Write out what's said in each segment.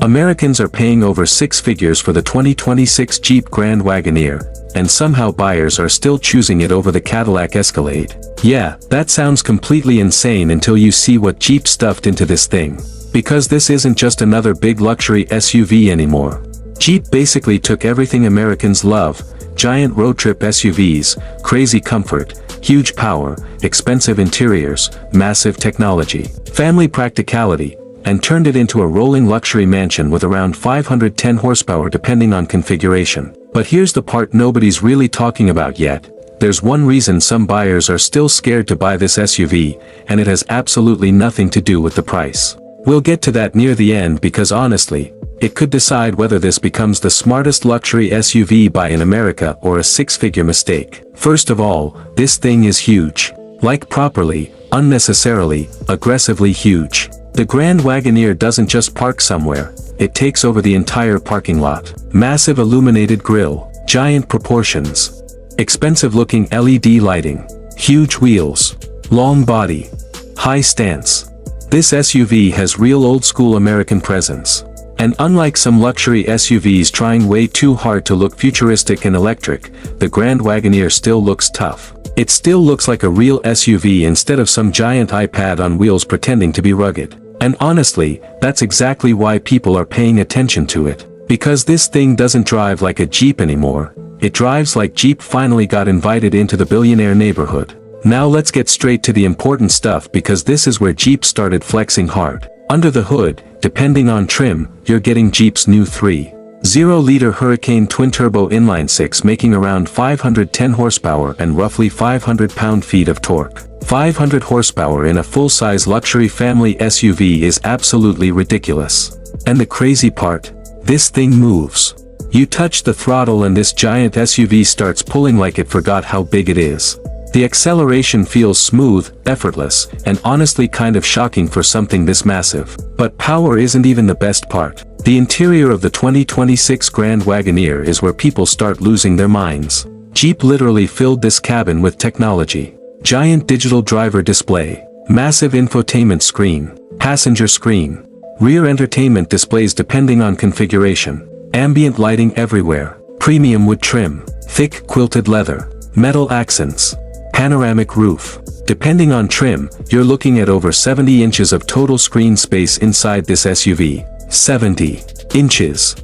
Americans are paying over six figures for the 2026 Jeep Grand Wagoneer, and somehow buyers are still choosing it over the Cadillac Escalade. Yeah, that sounds completely insane until you see what Jeep stuffed into this thing. Because this isn't just another big luxury SUV anymore. Jeep basically took everything Americans love: giant road trip SUVs, crazy comfort, huge power, expensive interiors, massive technology, family practicality, and turned it into a rolling luxury mansion with around 510 horsepower depending on configuration. But here's the part nobody's really talking about yet. There's one reason some buyers are still scared to buy this SUV, and it has absolutely nothing to do with the price. We'll get to that near the end because honestly, it could decide whether this becomes the smartest luxury SUV buy in America or a six-figure mistake. First of all, this thing is huge. Like properly, unnecessarily, aggressively huge. The Grand Wagoneer doesn't just park somewhere, it takes over the entire parking lot. Massive illuminated grille, giant proportions, expensive-looking LED lighting, huge wheels, long body, high stance. This SUV has real old-school American presence. And unlike some luxury SUVs trying way too hard to look futuristic and electric, the Grand Wagoneer still looks tough. It still looks like a real SUV instead of some giant iPad on wheels pretending to be rugged. And honestly, that's exactly why people are paying attention to it. Because this thing doesn't drive like a Jeep anymore, it drives like Jeep finally got invited into the billionaire neighborhood. Now let's get straight to the important stuff because this is where Jeep started flexing hard. Under the hood, depending on trim, you're getting Jeep's new 3.0-liter Hurricane twin-turbo inline-six making around 510 horsepower and roughly 500 pound-feet of torque. 500 horsepower in a full-size luxury family SUV is absolutely ridiculous. And the crazy part? This thing moves. You touch the throttle and this giant SUV starts pulling like it forgot how big it is. The acceleration feels smooth, effortless, and honestly kind of shocking for something this massive. But power isn't even the best part. The interior of the 2026 Grand Wagoneer is where people start losing their minds. Jeep literally filled this cabin with technology. Giant digital driver display, massive infotainment screen, passenger screen, rear entertainment displays depending on configuration, ambient lighting everywhere, premium wood trim, thick quilted leather, metal accents, panoramic roof. Depending on trim, you're looking at over 70 inches of total screen space inside this SUV. 70 inches.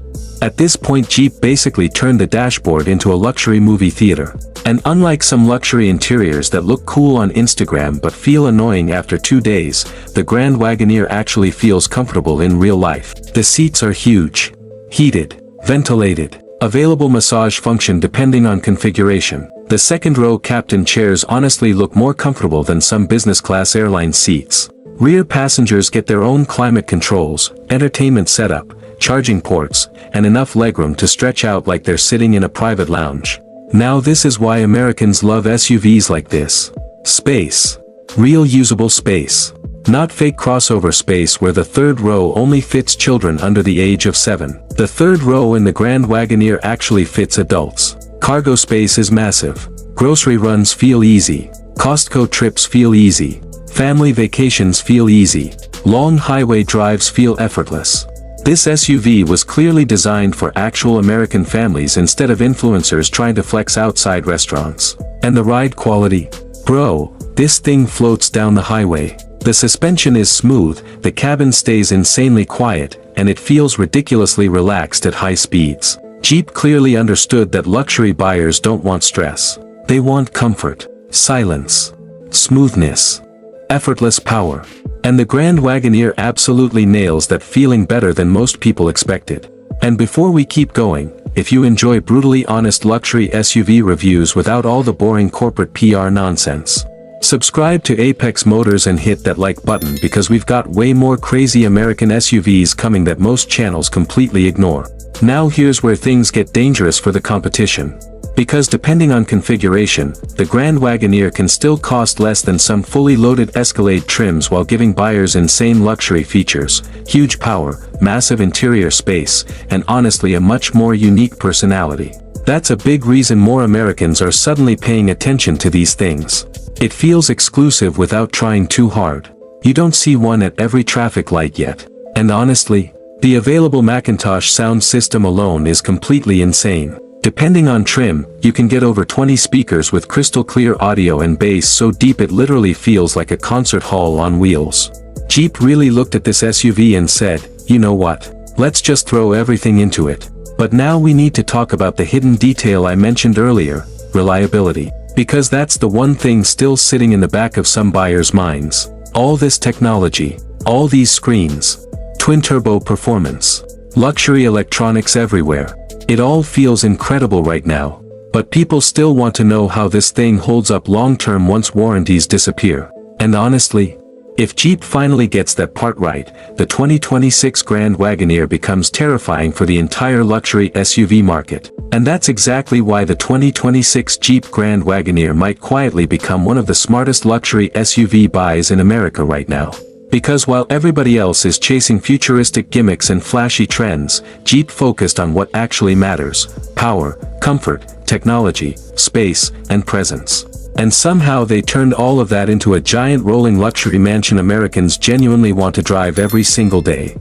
At this point Jeep basically turned the dashboard into a luxury movie theater. And unlike some luxury interiors that look cool on Instagram but feel annoying after 2 days, the Grand Wagoneer actually feels comfortable in real life. The seats are huge. Heated. Ventilated. Available massage function depending on configuration. The second row captain chairs honestly look more comfortable than some business class airline seats. Rear passengers get their own climate controls, entertainment setup, charging ports, and enough legroom to stretch out like they're sitting in a private lounge. Now this is why Americans love SUVs like this. Space. Real usable space. Not fake crossover space where the third row only fits children under the age of 7. The third row in the Grand Wagoneer actually fits adults. Cargo space is massive. Grocery runs feel easy. Costco trips feel easy. Family vacations feel easy. Long highway drives feel effortless. This SUV was clearly designed for actual American families instead of influencers trying to flex outside restaurants. And the ride quality? Bro, this thing floats down the highway. The suspension is smooth, the cabin stays insanely quiet, and it feels ridiculously relaxed at high speeds. Jeep clearly understood that luxury buyers don't want stress. They want comfort, silence, smoothness, effortless power. And the Grand Wagoneer absolutely nails that feeling better than most people expected. And before we keep going, if you enjoy brutally honest luxury SUV reviews without all the boring corporate PR nonsense, subscribe to Apex Motors and hit that like button because we've got way more crazy American SUVs coming that most channels completely ignore. Now here's where things get dangerous for the competition. Because depending on configuration, the Grand Wagoneer can still cost less than some fully loaded Escalade trims while giving buyers insane luxury features, huge power, massive interior space, and honestly a much more unique personality. That's a big reason more Americans are suddenly paying attention to these things. It feels exclusive without trying too hard. You don't see one at every traffic light yet. And honestly, The available Macintosh sound system alone is completely insane. Depending on trim, you can get over 20 speakers with crystal clear audio and bass so deep it literally feels like a concert hall on wheels. Jeep really looked at this SUV and said, you know what? Let's just throw everything into it. But now we need to talk about the hidden detail I mentioned earlier, reliability. Because that's the one thing still sitting in the back of some buyers' minds. All this technology, all these screens, twin-turbo performance, luxury electronics everywhere. It all feels incredible right now. But people still want to know how this thing holds up long-term once warranties disappear. And honestly, if Jeep finally gets that part right, the 2026 Grand Wagoneer becomes terrifying for the entire luxury SUV market. And that's exactly why the 2026 Jeep Grand Wagoneer might quietly become one of the smartest luxury SUV buys in America right now. Because while everybody else is chasing futuristic gimmicks and flashy trends, Jeep focused on what actually matters: power, comfort, technology, space, and presence. And somehow they turned all of that into a giant rolling luxury mansion Americans genuinely want to drive every single day.